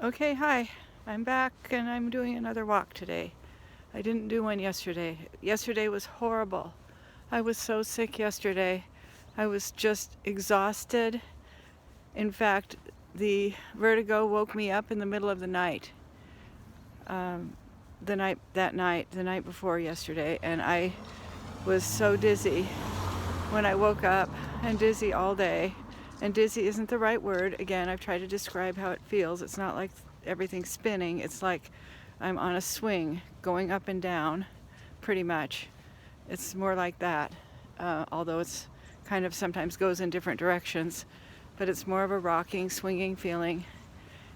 Okay, hi. I'm back and I'm doing another walk today. I didn't do one yesterday. Yesterday was horrible. I was so sick yesterday. I was just exhausted. In fact, the vertigo woke me up in the middle of the night. The night before yesterday, and I was so dizzy when I woke up, and dizzy all day. And dizzy isn't the right word. Again, I've tried to describe how it feels. It's not like everything's spinning. It's like I'm on a swing going up and down, pretty much. It's more like that, although it's kind of sometimes goes in different directions. But it's more of a rocking, swinging feeling,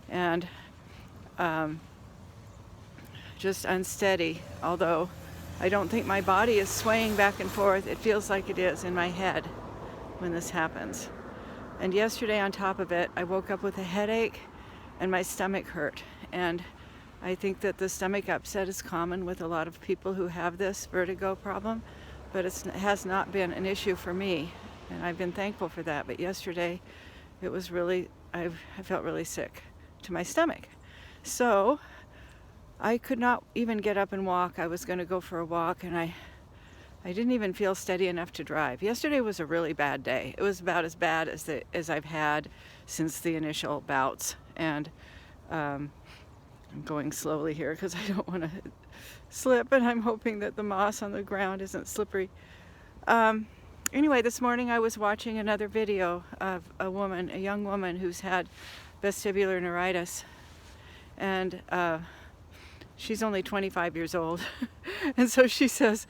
and just unsteady. Although I don't think my body is swaying back and forth. It feels like it is in my head when this happens. And yesterday, on top of it, I woke up with a headache and my stomach hurt. And I think that the stomach upset is common with a lot of people who have this vertigo problem, but it has not been an issue for me. And I've been thankful for that. But yesterday, it was really, I felt really sick to my stomach. So I could not even get up and walk. I was going to go for a walk, and I didn't even feel steady enough to drive. Yesterday was a really bad day. It was about as bad as I've had since the initial bouts. And I'm going slowly here because I don't want to slip, and I'm hoping that the moss on the ground isn't slippery. Anyway, this morning I was watching another video of a young woman who's had vestibular neuritis, and she's only 25 years old. And so she says,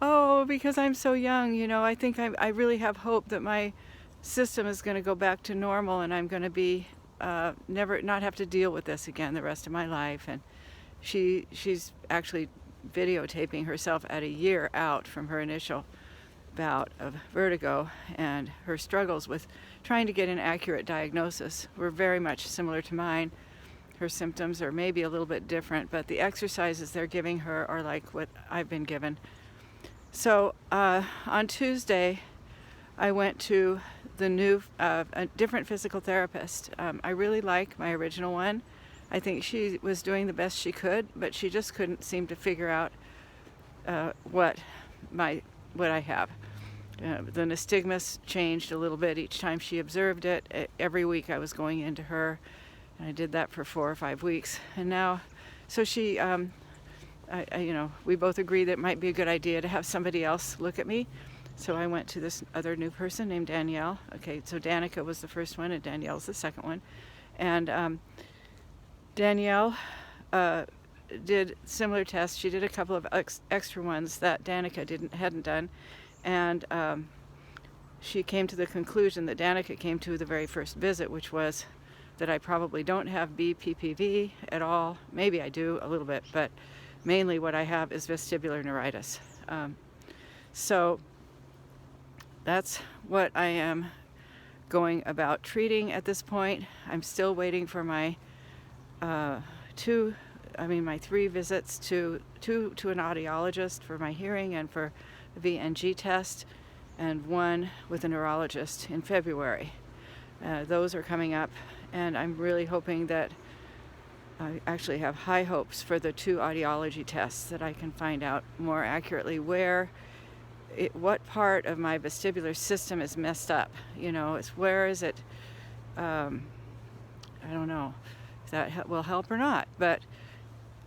"Oh, because I'm so young, I think I really have hope that my system is going to go back to normal, and I'm going to be not have to deal with this again the rest of my life." And she's actually videotaping herself at a year out from her initial bout of vertigo, and her struggles with trying to get an accurate diagnosis were very much similar to mine. Her symptoms are maybe a little bit different, but the exercises they're giving her are like what I've been given. So on Tuesday, I went to a different physical therapist. I really like my original one. I think she was doing the best she could, but she just couldn't seem to figure out what I have. The nystagmus changed a little bit each time she observed it. Every week I was going into her, and I did that for 4 or 5 weeks. And now, so she, we both agreed that it might be a good idea to have somebody else look at me. So I went to this other new person named Danielle. Okay, so Danica was the first one, and Danielle's the second one. And Danielle did similar tests. She did a couple of extra ones that Danica hadn't done. And she came to the conclusion that Danica came to the very first visit, which was that I probably don't have BPPV at all. Maybe I do a little bit, but mainly what I have is vestibular neuritis. So that's what I am going about treating at this point. I'm still waiting for my 3 visits to an audiologist for my hearing and for a VNG test, and 1 with a neurologist in February. Those are coming up, and I'm really hoping that I actually have high hopes for the 2 audiology tests, that I can find out more accurately what part of my vestibular system is messed up. Where is it? I don't know if that will help or not, but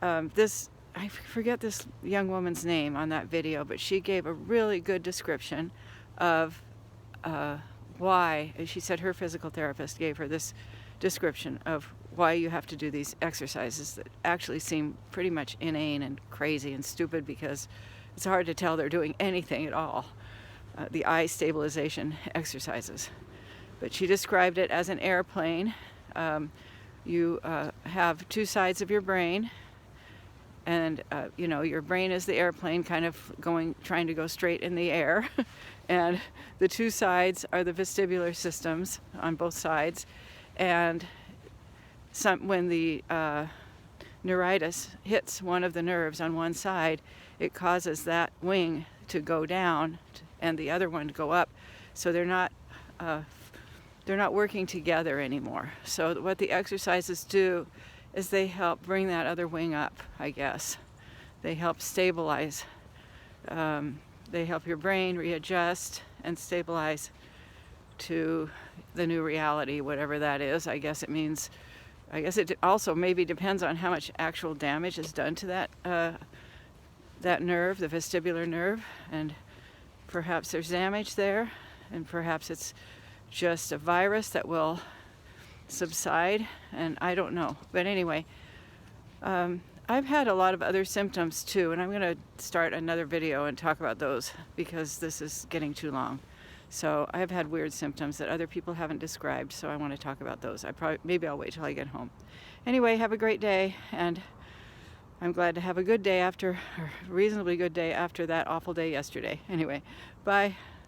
I forget this young woman's name on that video, but she gave a really good description of why. She said her physical therapist gave her this description of why you have to do these exercises that actually seem pretty much inane and crazy and stupid, because it's hard to tell they're doing anything at all. The eye stabilization exercises. But she described it as an airplane. You have 2 sides of your brain, and your brain is the airplane, kind of trying to go straight in the air. And the 2 sides are the vestibular systems on both sides. And when the neuritis hits one of the nerves on one side, it causes that wing to go down and the other one to go up. So they're not working together anymore. So what the exercises do is they help bring that other wing up, I guess. They help stabilize. They help your brain readjust and stabilize to the new reality, whatever that is. I guess it also maybe depends on how much actual damage is done to that nerve, the vestibular nerve, and perhaps there's damage there, and perhaps it's just a virus that will subside, and I don't know. But anyway, I've had a lot of other symptoms too, and I'm going to start another video and talk about those because this is getting too long. So I've had weird symptoms that other people haven't described, so I want to talk about those. Maybe I'll wait till I get home. Anyway, have a great day, and I'm glad to have a good day after, or reasonably good day after that awful day yesterday. Anyway, bye.